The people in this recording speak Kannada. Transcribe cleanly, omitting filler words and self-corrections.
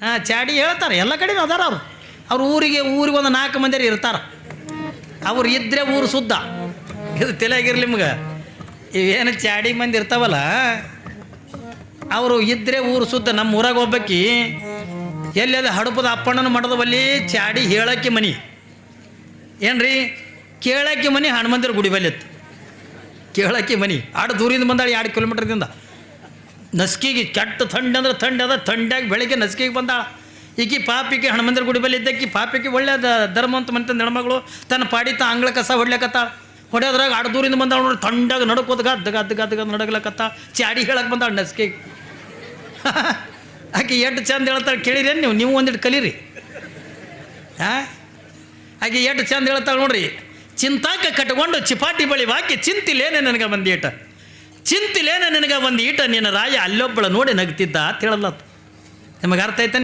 ಹಾಂ, ಚಾಡಿ ಹೇಳ್ತಾರೆ, ಎಲ್ಲ ಕಡೆನೂ ಅದಾರ ಅವರು. ಅವ್ರ ಊರಿಗೆ ಒಂದು 4 ಮಂದಿ ಇರ್ತಾರೆ. ಅವ್ರು ಇದ್ದರೆ ಊರು ಶುದ್ಧ. ಇದು ತಲೆಯಾಗಿರ್ಲಿ ನಿಮ್ಗೆ. ಇವೇನು ಚಾಡಿ ಮಂದಿ ಇರ್ತಾವಲ್ಲ, ಅವರು ಇದ್ದರೆ ಊರು ಶುದ್ಧ. ನಮ್ಮ ಊರಾಗ ಒಬ್ಬಾಕಿ ಎಲ್ಲೆಲ್ಲ ಹಡಪದ ಅಪ್ಪಣ್ಣನ ಮಠದ ಬಲ್ಲಿ ಚಾಡಿ ಹೇಳಕ್ಕೆ ಮನಿ ಏನ್ರಿ, ಕೇಳಕ್ಕೆ ಮನಿ ಹನುಮಂದಿರ ಗುಡಿ ಬಲ್ಲಿ ಇತ್ತು. ಕೇಳಕ್ಕೆ ಮನಿ ದೂರಿಂದ ಬಂದಾಳ 2 ಕಿಲೋಮೀಟ್ರದಿಂದ. ನಸ್ಕಿಗೆ ಕೆಟ್ಟ ಥಂಡಿ ಅಂದ್ರೆ ಥಂಡಿ ಅದ. ಥಂಡ್ಯಾಗಿ ಬೆಳಗ್ಗೆ ನಸ್ಕಿಗೆ ಬಂದಾಳ. ಈಕಿ ಪಾಪಿಕೆ ಹನುಮಂದಿರ ಗುಡಿ ಬಲ್ಲಿ ಇದ್ದಕ್ಕಿ ಪಾಪಿಕೆ ಒಳ್ಳೆ ಧರ್ಮವಂತ ಮಂತ ಹೆಣ್ಮಗಳು ತನ್ನ ಪಾಡಿತ ಅಂಗಳ ಕಸ ಹೊಡ್ಲಿಕತ್ತಾಳ. ಹೊಡೆಯೋದ್ರಾಗ ದೂರಿಂದ ಬಂದಾಳ ನೋಡಿ, ಥಂಡಾಗ ನಡ್ಕೋತ ಗದ್ದು ನಡಗ್ಲಕತ್ತಾಳ. ಚಾಡಿ ಹೇಳಕ್ಕೆ ಬಂದಾಳ ನಸ್ಕಿಗೆ. ಆಕೆ ಎಷ್ಟು ಚಂದ ಹೇಳ್ತಾಳೆ ಕೇಳಿರೇನು ನೀವು ಒಂದಿಟ್ಟು ಕಲೀರಿ. ಹಾಂ, ಆಕೆ ಎಷ್ಟು ಚಂದ ಹೇಳ್ತಾಳೆ ನೋಡ್ರಿ. ಚಿಂತಾಕ ಕಟ್ಕೊಂಡು ಚಿಪಾಟಿ ಬಳಿ ಹಾಕಿ ಚಿಂತಿಲೇನೆ ನನಗೆ ಬಂದೀಟ, ಚಿಂತಿಲೇನೆ ನನಗೆ ಬಂದೀಟ, ನಿನ್ನ ರಾಯ ಅಲ್ಲೊಬ್ಬಳ ನೋಡಿ ನಗ್ತಿದ್ದ ಅಂತ ಹೇಳಲ್ಲ. ನಿಮಗೆ ಅರ್ಥ ಆಯ್ತಾನೆ?